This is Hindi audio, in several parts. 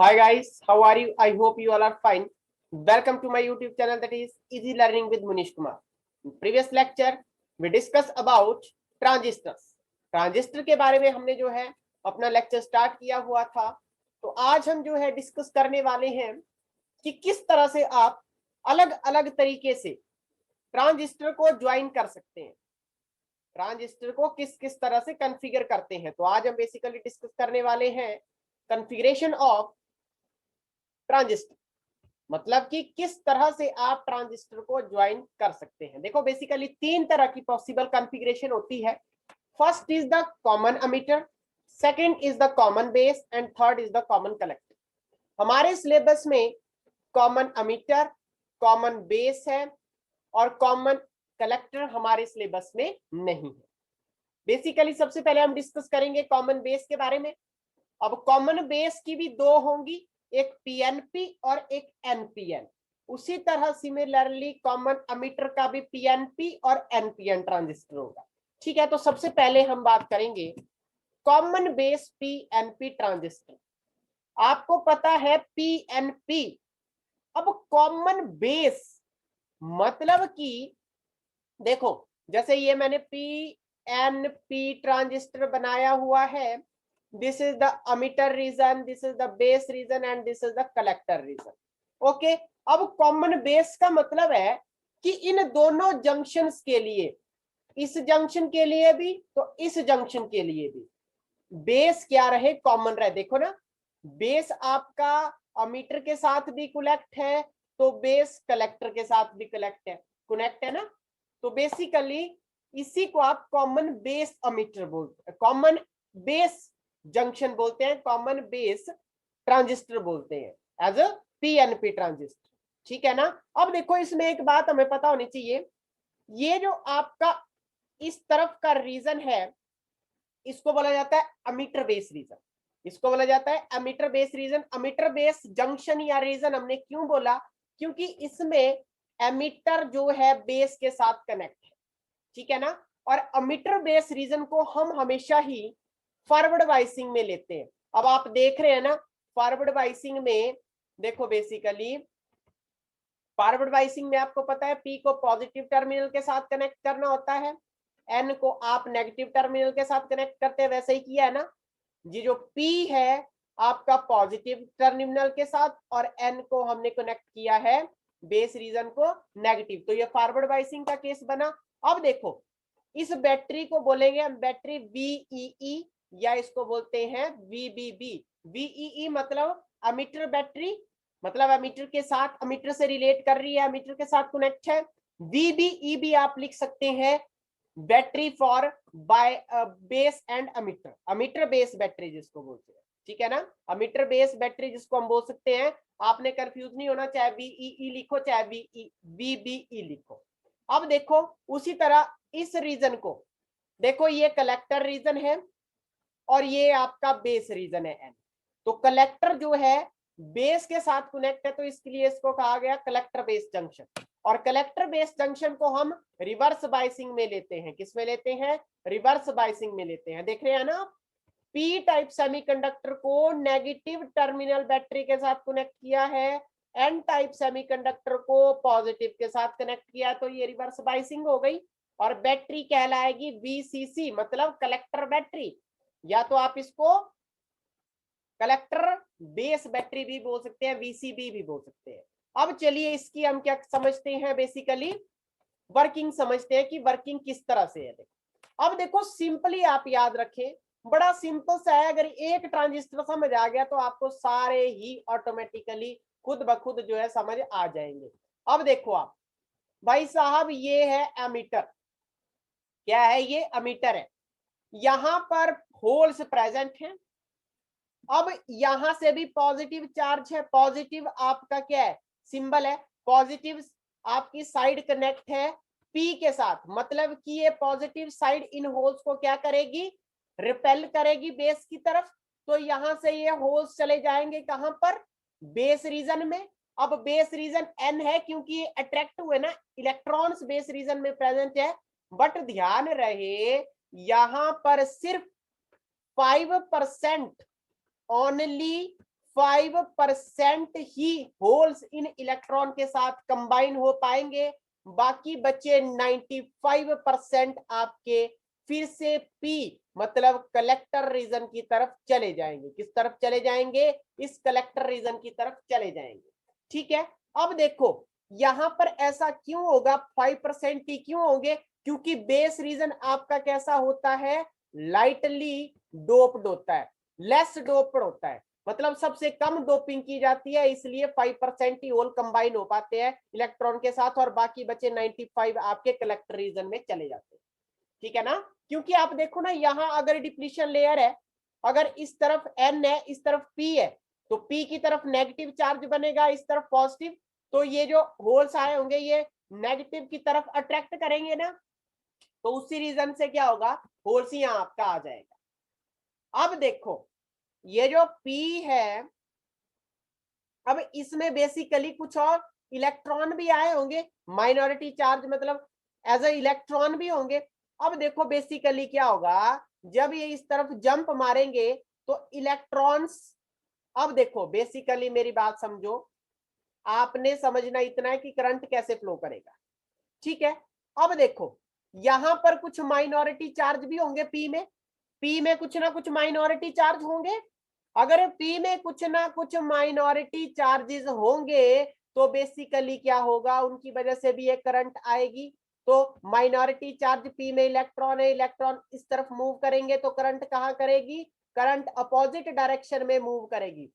Hi guys, how are you? I hope you all are fine. Welcome to my YouTube channel, that is Easy Learning with Munish Kumar. In previous lecture, we discuss about transistors. Transistor के बारे में हमने जो है अपना लेक्चर स्टार्ट किया हुआ था। तो आज हम जो है डिस्कस करने वाले हैं कि किस तरह से आप अलग अलग तरीके से ट्रांजिस्टर को ज्वाइन कर सकते हैं, ट्रांजिस्टर को किस किस तरह से कॉन्फ़िगर करते हैं। तो आज हम बेसिकली डिस्कस करने वाले हैं कॉन्फ़िगरेशन ऑफ ट्रांजिस्टर, मतलब कि किस तरह से आप ट्रांजिस्टर को ज्वाइन कर सकते हैं। देखो बेसिकली तीन तरह की पॉसिबल कॉन्फ़िगरेशन होती है। First is the common emitter, second is the common base and third is the common collector. हमारे सिलेबस में कॉमन एमिटर, कॉमन बेस है और कॉमन कलेक्टर हमारे सिलेबस में नहीं है। बेसिकली सबसे पहले हम डिस्कस करेंगे कॉमन बेस के बारे में। अब कॉमन बेस की भी दो होंगी, एक पीएनपी और एक एनपीएन। उसी तरह सिमिलरली कॉमन एमिटर का भी पीएनपी और एनपीएन ट्रांजिस्टर होगा। ठीक है, तो सबसे पहले हम बात करेंगे कॉमन बेस पीएनपी ट्रांजिस्टर। आपको पता है पीएनपी। अब कॉमन बेस मतलब कि देखो जैसे ये मैंने पीएनपी ट्रांजिस्टर बनाया हुआ है, this is the emitter region, this is the base region and this is the collector region. Okay, अब कॉमन बेस का मतलब है कि इन दोनों जंक्शंस के लिए, इस जंक्शन के लिए भी तो इस जंक्शन के लिए भी बेस क्या रहे, कॉमन रहे। देखो ना, बेस आपका एमीटर के साथ भी कनेक्ट है तो बेस कलेक्टर के साथ भी कनेक्ट है ना। तो बेसिकली इसी को आप कॉमन बेस एमीटर बोलते हैं, कॉमन बेस जंक्शन बोलते हैं, कॉमन बेस ट्रांजिस्टर बोलते हैं एज अ पीएनपी ट्रांजिस्टर। ठीक है ना। अब देखो इसमें एक बात हमें पता होनी चाहिए, ये जो आपका इस तरफ का रीजन है इसको बोला जाता है एमीटर बेस रीजन, इसको बोला जाता है emitter base region. Emitter base junction या रीजन हमने क्यों बोला, क्योंकि इसमें एमीटर जो है बेस के साथ कनेक्ट है। ठीक है ना। और एमीटर बेस रीजन को हम हमेशा ही फॉरवर्ड बाइसिंग में लेते हैं। अब आप देख रहे हैं ना, फॉरवर्ड बाइसिंग में देखो बेसिकली फॉरवर्ड बाइसिंग में आपको पता है पी को पॉजिटिव टर्मिनल के साथ कनेक्ट करना होता है, एन को आप नेगेटिव टर्मिनल के साथ कनेक्ट करते हैं, वैसे ही किया है ना। ये जो पी है आपका पॉजिटिव टर्मिनल के साथ और एन को हमने कनेक्ट किया है बेस रीजन को नेगेटिव। तो ये फॉरवर्ड बाइसिंग का केस बना। अब देखो इस बैटरी को बोलेंगे हम बैटरी VEE या इसको बोलते हैं VBB। VEE मतलब एमीटर बैटरी, मतलब एमीटर के साथ, एमीटर से रिलेट कर रही है, एमीटर के साथ कनेक्ट है। VBE भी आप लिख सकते हैं battery for by base and emitter, emitter base battery जिसको बोलते हैं। ठीक है ना, एमीटर बेस बैटरी जिसको हम बोल सकते हैं। आपने कंफ्यूज नहीं होना, चाहे VEE लिखो चाहे VBE लिखो। अब देखो उसी तरह इस रीजन को देखो, ये कलेक्टर रीजन है और ये आपका बेस रीजन है एन। तो कलेक्टर जो है बेस के साथ कनेक्ट है तो इसके लिए इसको कहा गया कलेक्टर बेस जंक्शन। और कलेक्टर बेस जंक्शन को हम रिवर्स बाइसिंग में लेते हैं। किस में लेते हैं? रिवर्स बाइसिंग में लेते हैं। देख रहे हैं ना, पी टाइप सेमीकंडक्टर को नेगेटिव टर्मिनल बैटरी के साथ कनेक्ट किया है, एन टाइप सेमीकंडक्टर को पॉजिटिव के साथ कनेक्ट किया, तो ये रिवर्स बाइसिंग हो गई। और बैटरी कहलाएगी VCC, मतलब कलेक्टर बैटरी, या तो आप इसको कलेक्टर बेस बैटरी भी बोल सकते हैं, VCB भी बोल सकते हैं। अब चलिए इसकी हम क्या समझते हैं, बेसिकली वर्किंग समझते हैं कि वर्किंग किस तरह से है। देखो अब देखो सिंपली आप याद रखें, बड़ा सिंपल सा है। अगर एक ट्रांजिस्टर समझ आ गया तो आपको सारे ही ऑटोमेटिकली खुद ब खुद जो है समझ आ जाएंगे। अब देखो आप भाई साहब, ये है एमीटर, क्या है ये? एमीटर है। यहां पर होल्स प्रेजेंट हैं। अब यहां से भी पॉजिटिव चार्ज है, पॉजिटिव आपका क्या है? सिंबल है पॉजिटिव, आपकी साइड कनेक्ट है पी के साथ, मतलब कि ये पॉजिटिव साइड इन होल्स को क्या करेगी? रिपेल करेगी बेस की तरफ। तो यहां से ये होल्स चले जाएंगे कहां पर? बेस रीजन में। अब बेस रीजन एन है क्योंकि ये अट्रैक्ट हुए ना, इलेक्ट्रॉन्स बेस रीजन में प्रेजेंट है। बट ध्यान रहे यहां पर सिर्फ 5%, only 5% he holes in electron के साथ कंबाइन हो पाएंगे, बाकी बचे 95% आपके फिर से पी मतलब कलेक्टर रीजन की तरफ चले जाएंगे। किस तरफ चले जाएंगे? इस कलेक्टर रीजन की तरफ चले जाएंगे। ठीक है, अब देखो यहां पर ऐसा क्यों होगा, 5% ही क्यों होंगे? क्योंकि बेस रीजन आपका कैसा होता है? लाइटली डोप्ड होता है, लेस डोप्ड होता है, मतलब सबसे कम डोपिंग की जाती है, इसलिए 5% ही होल कंबाइन हो पाते हैं इलेक्ट्रॉन के साथ और बाकी बचे 95 आपके कलेक्टर रीजन में चले जाते हैं। ठीक है ना, क्योंकि आप देखो ना यहां अगर डिप्लीशन लेयर है, अगर इस तरफ N है इस तरफ P है, तो P की तरफ नेगेटिव चार्ज बनेगा, इस तरफ पॉजिटिव, तो ये जो होल्स आए होंगे ये नेगेटिव की तरफ अट्रैक्ट करेंगे ना, तो उसी रीजन से क्या होगा, होल्स यहां आपका आ जाएगा। अब देखो ये जो P है, अब इसमें बेसिकली कुछ और इलेक्ट्रॉन भी आए होंगे, माइनॉरिटी चार्ज मतलब एज ए इलेक्ट्रॉन भी होंगे। अब देखो बेसिकली क्या होगा, जब ये इस तरफ जंप मारेंगे तो इलेक्ट्रॉन्स, अब देखो बेसिकली मेरी बात समझो, आपने समझना इतना है कि करंट कैसे फ्लो करेगा। ठीक है, अब देखो यहां पर कुछ माइनॉरिटी चार्ज भी होंगे, पी में कुछ ना कुछ माइनॉरिटी चार्ज होंगे। अगर पी में कुछ ना कुछ माइनॉरिटी चार्जेस होंगे तो बेसिकली क्या होगा, उनकी वजह से भी एक करंट आएगी। तो माइनॉरिटी चार्ज पी में इलेक्ट्रॉन है, इलेक्ट्रॉन इस तरफ मूव करेंगे तो करंट कहां करेगी, करंट अपोजिट डायरेक्शन में मूव करेगी।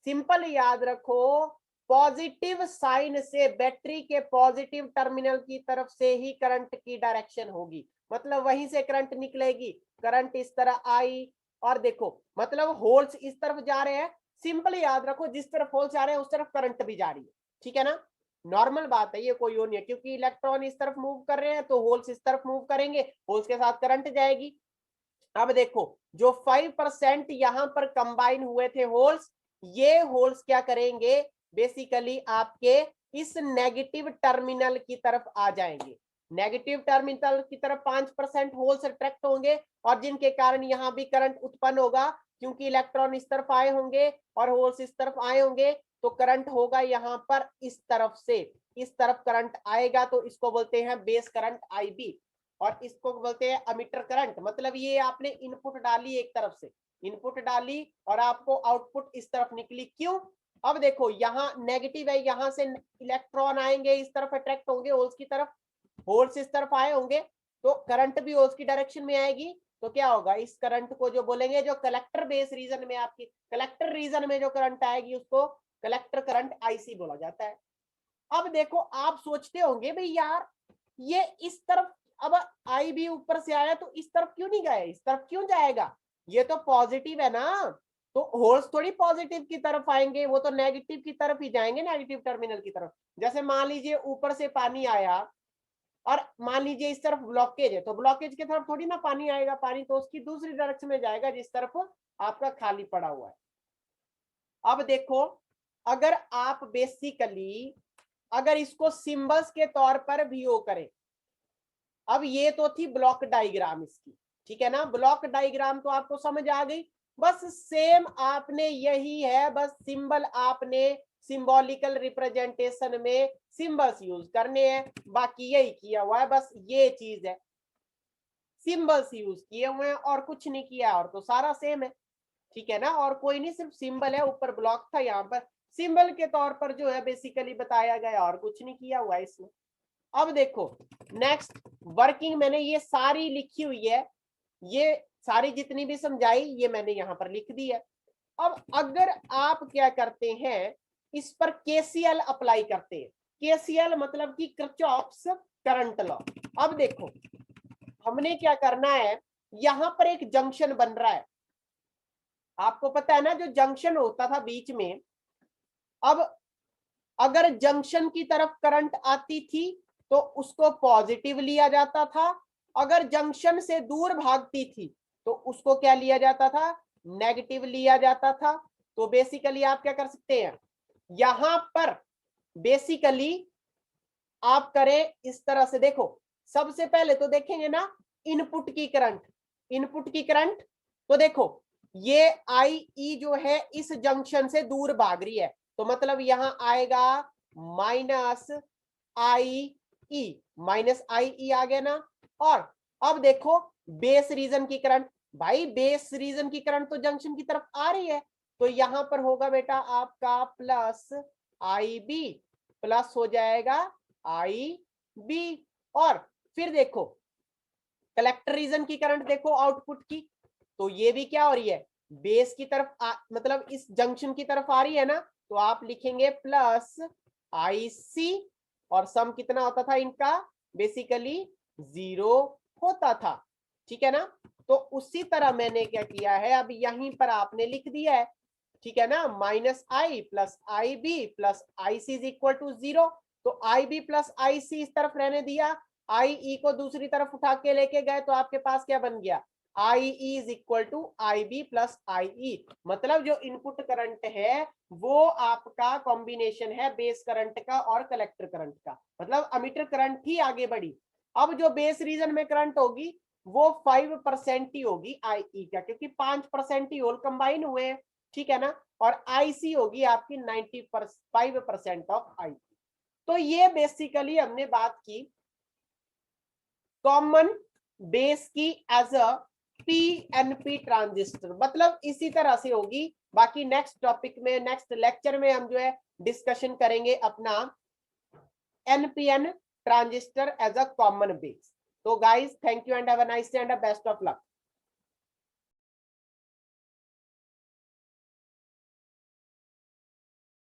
सिंपल याद रखो, पॉजिटिव साइन से बैटरी के पॉजिटिव टर्मिनल की तरफ से ही करंट की डायरेक्शन होगी, मतलब वहीं से करंट निकलेगी। करंट इस तरह आई और देखो मतलब होल्स इस तरफ जा रहे हैं, सिंपल याद रखो जिस तरफ होल्स जा रहे हैं उस तरफ करंट भी जा रही है। ठीक है ना, नॉर्मल बात है, ये कोई और नहीं है, क्योंकि इलेक्ट्रॉन इस तरफ मूव कर रहे हैं तो होल्स इस तरफ मूव करेंगे, होल्स के साथ करंट जाएगी। अब देखो जो 5% यहां पर कंबाइन हुए थे होल्स, ये होल्स क्या करेंगे, बेसिकली आपके इस नेगेटिव टर्मिनल की तरफ आ जाएंगे। नेगेटिव टर्मिनल की तरफ 5% होल्स अट्रैक्ट होंगे और जिनके कारण यहां भी करंट उत्पन्न होगा, क्योंकि इलेक्ट्रॉन इस तरफ आए होंगे और होल्स इस तरफ आए होंगे, तो करंट होगा यहां पर इस तरफ से, इस तरफ करंट आएगा, तो इसको बोलते हैं बेस करंट IB और इसको बोलते हैं अमीटर करंट। मतलब ये आपने इनपुट डाली एक तरफ से, इनपुट डाली और आपको आउटपुट इस तरफ निकली, क्यों? अब देखो यहाँ नेगेटिव है, यहाँ से इलेक्ट्रॉन आएंगे इस तरफ अट्रैक्ट होंगे होल्स की तरफ, होल्स इस तरफ आए होंगे तो करंट भी होल्स की डायरेक्शन में आएगी, तो क्या होगा, इस करंट को जो बोलेंगे, जो कलेक्टर बेस रीजन में आपकी कलेक्टर रीजन में जो करंट आएगी उसको कलेक्टर करंट IC बोला जाता है। अब देखो आप सोचते होंगे भाई यार ये इस तरफ, अब IB ऊपर से आया तो इस तरफ क्यों नहीं गया, इस तरफ क्यों जाएगा, ये तो पॉजिटिव है ना, तो होल्स थोड़ी पॉजिटिव की तरफ आएंगे, वो तो नेगेटिव की तरफ ही जाएंगे, नेगेटिव टर्मिनल की तरफ। जैसे मान लीजिए ऊपर से पानी आया और मान लीजिए इस तरफ ब्लॉकेज है, तो ब्लॉकेज की तरफ थोड़ी ना पानी आएगा, पानी तो उसकी दूसरी डायरेक्शन में जाएगा जिस तरफ आपका खाली पड़ा हुआ है। अब देखो अगर आप बेसिकली अगर इसको सिंबल्स के तौर पर व्यू करें, अब ये तो थी ब्लॉक डायग्राम इसकी, ठीक है ना, ब्लॉक डायग्राम तो आपको समझ आ गई। बस सेम आपने यही है, बस सिंबल आपने सिंबॉलिकल रिप्रेजेंटेशन में सिंबल्स यूज करने हैं, बाकी यही किया हुआ है, बस ये चीज है, सिंबल्स यूज किए हुए हैं और कुछ नहीं किया, और तो सारा सेम है। ठीक है ना, और कोई नहीं, सिर्फ सिंबल है, ऊपर ब्लॉक था, यहाँ पर सिंबल के तौर पर जो है बेसिकली बताया गया, और कुछ नहीं किया हुआ इसमें। अब देखो नेक्स्ट वर्किंग मैंने ये सारी लिखी हुई है, ये सारी जितनी भी समझाई ये मैंने यहाँ पर लिख दी है। अब अगर आप क्या करते हैं, इस पर KCL अप्लाई करते हैं, KCL मतलब कि किरचॉफ्स करंट लॉ। अब देखो हमने क्या करना है, यहां पर एक जंक्शन बन रहा है, आपको पता है ना जो जंक्शन होता था बीच में, अब अगर जंक्शन की तरफ करंट आती थी तो उसको पॉजिटिव लिया जाता था, अगर जंक्शन से दूर भागती थी तो उसको क्या लिया जाता था, नेगेटिव लिया जाता था। तो बेसिकली आप क्या कर सकते हैं, यहां पर बेसिकली आप करें इस तरह से, देखो सबसे पहले तो देखेंगे ना इनपुट की करंट, इनपुट की करंट, तो देखो ये IE जो है इस जंक्शन से दूर भाग रही है, तो मतलब यहां आएगा -IE आ गया ना। और अब देखो बेस रीजन की करंट, भाई बेस रीजन की करंट तो जंक्शन की तरफ आ रही है, तो यहां पर होगा बेटा आपका प्लस IB प्लस हो जाएगा IB। और फिर देखो कलेक्टर रीजन की करंट देखो आउटपुट की, तो ये भी क्या हो रही है, बेस की तरफ मतलब इस जंक्शन की तरफ आ रही है ना, तो आप लिखेंगे प्लस IC। और सम कितना होता था इनका, बेसिकली 0 होता था, ठीक है ना। तो उसी तरह मैंने क्या किया है, अब यहीं पर आपने लिख दिया है, ठीक है ना, -I plus IB plus IC is equal to 0। तो IB प्लस IC इस तरफ रहने दिया, IE को दूसरी तरफ उठा के लेके गए, तो आपके पास क्या बन गया, IE is equal to IB plus IE। मतलब जो इनपुट करंट है वो आपका कॉम्बिनेशन है बेस करंट का और कलेक्टर करंट का, मतलब अमीटर करंट ही आगे बढ़ी। अब जो बेस रीजन में करंट होगी वो 5% ही होगी IE का, क्योंकि 5% ही होल कंबाइन हुए हैं, ठीक है ना। और IC होगी आपकी 95% ऑफ IE। तो ये बेसिकली हमने बात की कॉमन बेस की एज अ PNP ट्रांजिस्टर, मतलब इसी तरह से होगी। बाकी नेक्स्ट टॉपिक में नेक्स्ट लेक्चर में हम जो है डिस्कशन करेंगे अपना NPN ट्रांजिस्टर एज अ कॉमन बेस। तो guys thank you and have a nice day and best of luck.